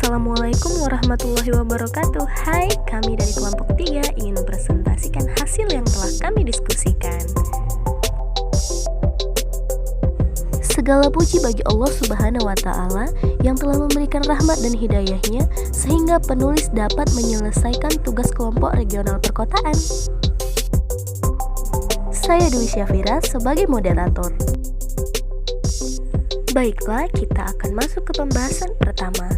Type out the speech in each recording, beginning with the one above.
Assalamualaikum warahmatullahi wabarakatuh. Hai, kami dari kelompok 3 ingin mempresentasikan hasil yang telah kami diskusikan. Segala puji bagi Allah Subhanahu wa Ta'ala yang telah memberikan rahmat dan hidayahnya sehingga penulis dapat menyelesaikan tugas kelompok regional perkotaan. Saya Dwi Syafira sebagai moderator. Baiklah, kita akan masuk ke pembahasan pertama.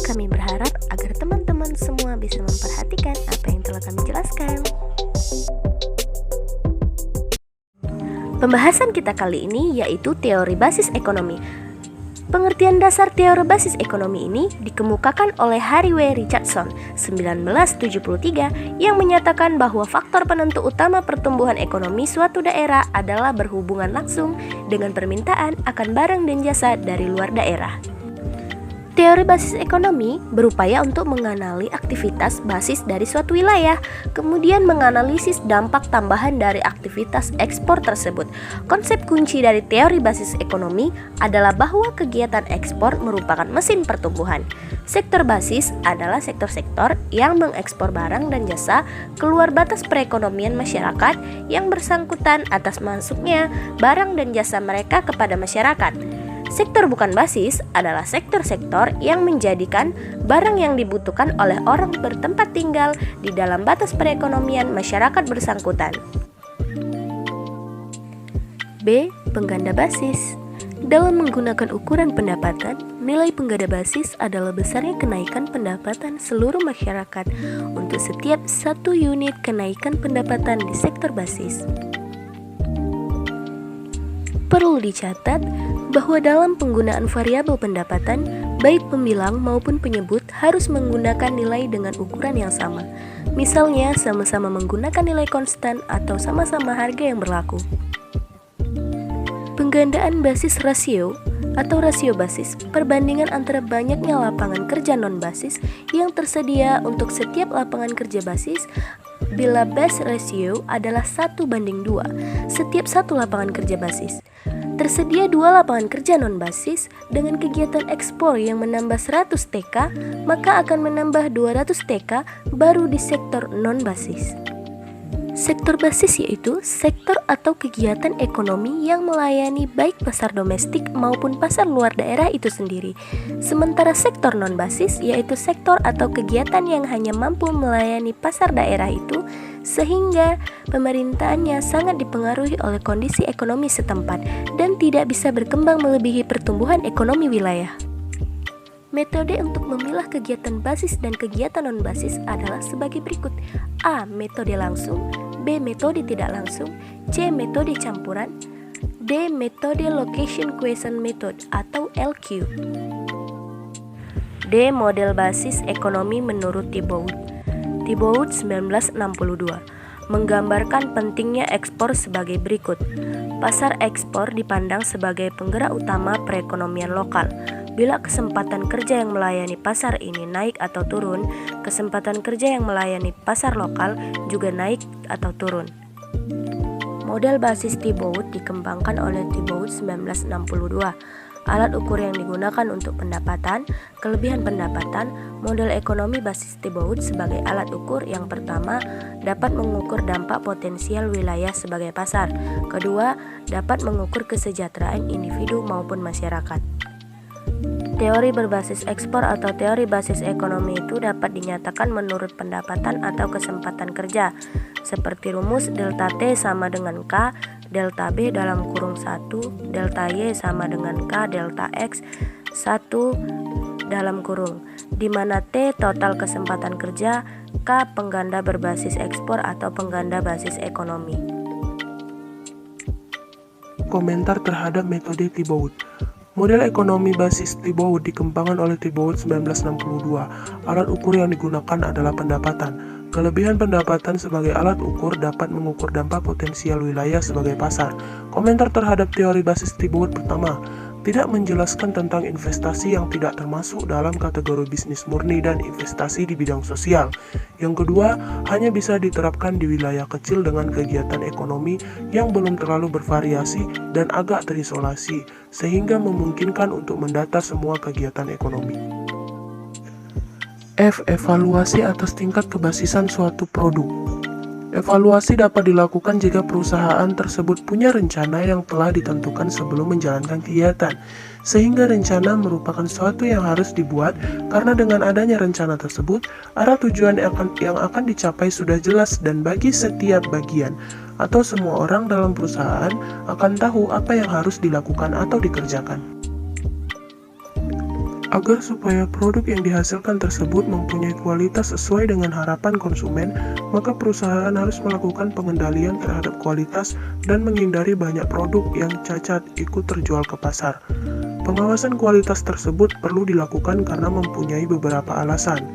Kami berharap agar teman-teman semua bisa memperhatikan apa yang telah kami jelaskan. Pembahasan kita kali ini yaitu teori basis ekonomi. Pengertian dasar teori basis ekonomi ini dikemukakan oleh Harry W. Richardson 1973 yang menyatakan bahwa faktor penentu utama pertumbuhan ekonomi suatu daerah adalah berhubungan langsung dengan permintaan akan barang dan jasa dari luar daerah. Teori basis ekonomi berupaya untuk mengenali aktivitas basis dari suatu wilayah, kemudian menganalisis dampak tambahan dari aktivitas ekspor tersebut. Konsep kunci dari teori basis ekonomi adalah bahwa kegiatan ekspor merupakan mesin pertumbuhan. Sektor basis adalah sektor-sektor yang mengekspor barang dan jasa keluar batas perekonomian masyarakat yang bersangkutan atas masuknya barang dan jasa mereka kepada masyarakat. Sektor bukan basis adalah sektor-sektor yang menjadikan barang yang dibutuhkan oleh orang bertempat tinggal di dalam batas perekonomian masyarakat bersangkutan. B. Pengganda basis. Dalam menggunakan ukuran pendapatan, nilai pengganda basis adalah besarnya kenaikan pendapatan seluruh masyarakat untuk setiap satu unit kenaikan pendapatan di sektor basis. Perlu dicatat bahwa dalam penggunaan variabel pendapatan, baik pembilang maupun penyebut harus menggunakan nilai dengan ukuran yang sama. Misalnya, sama-sama menggunakan nilai konstan atau sama-sama harga yang berlaku. Penggandaan basis rasio atau rasio basis, perbandingan antara banyaknya lapangan kerja non-basis yang tersedia untuk setiap lapangan kerja basis bila base ratio adalah 1:2 setiap satu lapangan kerja basis. Tersedia 2 lapangan kerja non-basis dengan kegiatan ekspor yang menambah 100 TK, maka akan menambah 200 TK baru di sektor non-basis. Sektor basis yaitu sektor atau kegiatan ekonomi yang melayani baik pasar domestik maupun pasar luar daerah itu sendiri. Sementara sektor non-basis yaitu sektor atau kegiatan yang hanya mampu melayani pasar daerah itu, sehingga pemerintahannya sangat dipengaruhi oleh kondisi ekonomi setempat dan tidak bisa berkembang melebihi pertumbuhan ekonomi wilayah. Metode untuk memilah kegiatan basis dan kegiatan non-basis adalah sebagai berikut. A. Metode langsung, B. Metode tidak langsung, C. Metode campuran, D. Metode location question method atau LQ. D. Model basis ekonomi menurut Thibault 1962 menggambarkan pentingnya ekspor sebagai berikut. Pasar ekspor dipandang sebagai penggerak utama perekonomian lokal. Bila kesempatan kerja yang melayani pasar ini naik atau turun, kesempatan kerja yang melayani pasar lokal juga naik atau turun. Model basis Thibault dikembangkan oleh Thibault 1962. Alat ukur yang digunakan untuk pendapatan, kelebihan pendapatan, model ekonomi basis Thibault sebagai alat ukur yang pertama dapat mengukur dampak potensial wilayah sebagai pasar. Kedua, dapat mengukur kesejahteraan individu maupun masyarakat. Teori berbasis ekspor atau teori basis ekonomi itu dapat dinyatakan menurut pendapatan atau kesempatan kerja, seperti rumus delta T sama dengan K, delta B dalam kurung 1, delta Y sama dengan K, delta X 1 dalam kurung, di mana T total kesempatan kerja, K pengganda berbasis ekspor atau pengganda basis ekonomi. Komentar terhadap metode Thibault. Model ekonomi basis Thibault dikembangkan oleh Thibault 1962. Alat ukur yang digunakan adalah pendapatan. Kelebihan pendapatan sebagai alat ukur dapat mengukur dampak potensial wilayah sebagai pasar. Komentar terhadap teori basis Thibault pertama. tidak menjelaskan tentang investasi yang tidak termasuk dalam kategori bisnis murni dan investasi di bidang sosial. Yang kedua, hanya bisa diterapkan di wilayah kecil dengan kegiatan ekonomi yang belum terlalu bervariasi dan agak terisolasi, sehingga memungkinkan untuk mendata semua kegiatan ekonomi. F. Evaluasi atas tingkat kebasisan suatu produk. Evaluasi dapat dilakukan jika perusahaan tersebut punya rencana yang telah ditentukan sebelum menjalankan kegiatan, sehingga rencana merupakan sesuatu yang harus dibuat karena dengan adanya rencana tersebut, arah tujuan yang akan dicapai sudah jelas dan bagi setiap bagian atau semua orang dalam perusahaan akan tahu apa yang harus dilakukan atau dikerjakan. Agar supaya produk yang dihasilkan tersebut mempunyai kualitas sesuai dengan harapan konsumen, maka perusahaan harus melakukan pengendalian terhadap kualitas dan menghindari banyak produk yang cacat ikut terjual ke pasar. Pengawasan kualitas tersebut perlu dilakukan karena mempunyai beberapa alasan.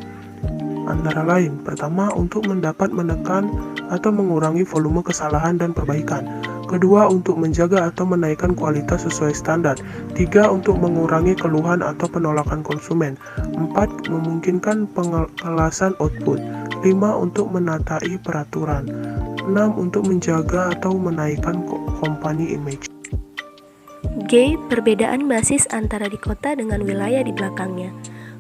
Antara lain, pertama, untuk mendapat menekan atau mengurangi volume kesalahan dan perbaikan. Kedua, untuk menjaga atau menaikkan kualitas sesuai standar. Tiga, untuk mengurangi keluhan atau penolakan konsumen. Empat, memungkinkan pengelasan output. Lima, untuk menatai peraturan. Enam, untuk menjaga atau menaikkan company image. G. Perbedaan basis antara di kota dengan wilayah di belakangnya.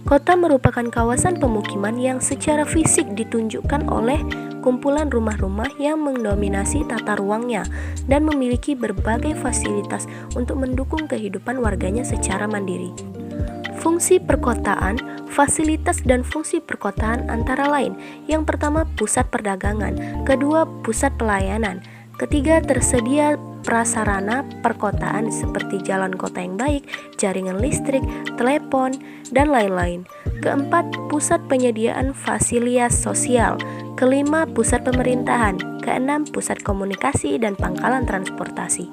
Kota merupakan kawasan pemukiman yang secara fisik ditunjukkan oleh kumpulan rumah-rumah yang mendominasi tata ruangnya dan memiliki berbagai fasilitas untuk mendukung kehidupan warganya secara mandiri. Fungsi perkotaan, fasilitas dan fungsi perkotaan antara lain. Yang pertama, pusat perdagangan. Kedua, pusat pelayanan. Ketiga, tersedia prasarana perkotaan seperti jalan kota yang baik, jaringan listrik, telepon, dan lain-lain. Keempat, pusat penyediaan fasilitas sosial. Kelima, pusat pemerintahan. Keenam, pusat komunikasi dan pangkalan transportasi.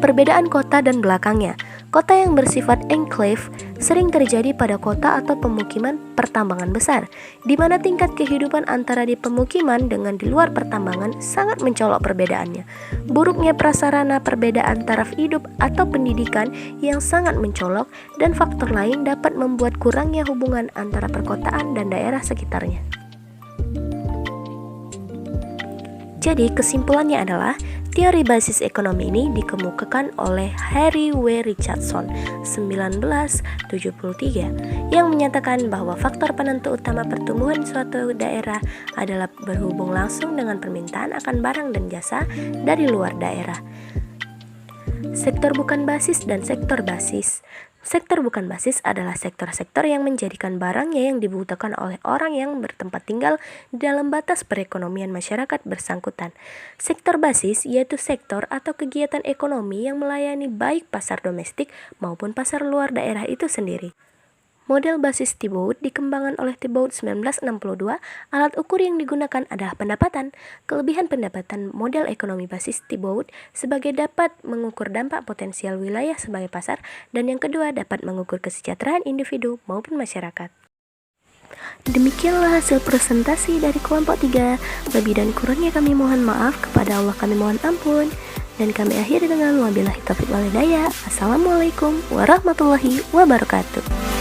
Perbedaan kota dan belakangnya. Kota yang bersifat enclave sering terjadi pada kota atau pemukiman pertambangan besar, di mana tingkat kehidupan antara di pemukiman dengan di luar pertambangan sangat mencolok perbedaannya. Buruknya prasarana, perbedaan taraf hidup atau pendidikan yang sangat mencolok, dan faktor lain dapat membuat kurangnya hubungan antara perkotaan dan daerah sekitarnya. Jadi kesimpulannya adalah teori basis ekonomi ini dikemukakan oleh Harry W. Richardson 1973 yang menyatakan bahwa faktor penentu utama pertumbuhan suatu daerah adalah berhubung langsung dengan permintaan akan barang dan jasa dari luar daerah. Sektor bukan basis dan sektor basis. Sektor bukan basis adalah sektor-sektor yang menjadikan barangnya yang dibutuhkan oleh orang yang bertempat tinggal dalam batas perekonomian masyarakat bersangkutan. Sektor basis yaitu sektor atau kegiatan ekonomi yang melayani baik pasar domestik maupun pasar luar daerah itu sendiri. Model basis Thibault dikembangkan oleh Thibault 1962. Alat ukur yang digunakan adalah pendapatan. Kelebihan pendapatan model ekonomi basis Thibault sebagai dapat mengukur dampak potensial wilayah sebagai pasar, dan yang kedua dapat mengukur kesejahteraan individu maupun masyarakat. Demikianlah hasil presentasi dari kelompok 3. Lebih dan kurangnya kami mohon maaf, kepada Allah kami mohon ampun. Dan kami akhiri dengan wabillahi taufiq wal hidayah. Assalamualaikum warahmatullahi wabarakatuh.